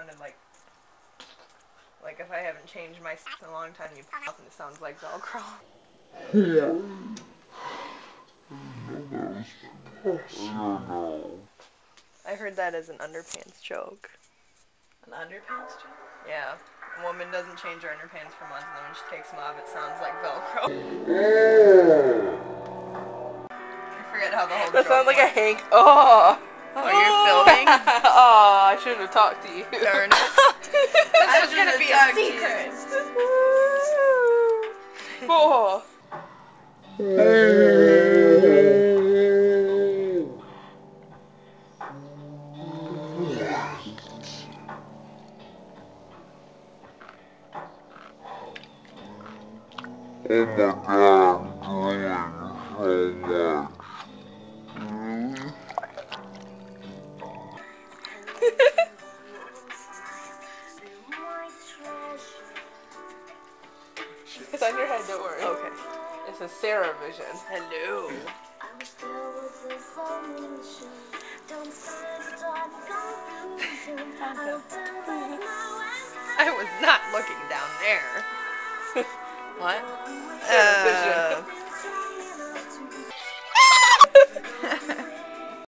sounded like if I haven't changed my stuff in a long time, you pop and it sounds like Velcro. Yeah. I heard that as an underpants joke. An underpants joke? Yeah. A woman doesn't change her underpants for months, and then when she takes them off, it sounds like Velcro. I forget how the whole that joke sounds like went. a Hank. Oh! Oh, you're filming? Oh, I shouldn't have talked to you. Darn it. This was gonna be a secret. Oh. Oh my god, I'm doing so much. It's on your head, don't worry. Okay. It's a Sarah vision. Hello. I was not looking down there. What? Sarah vision.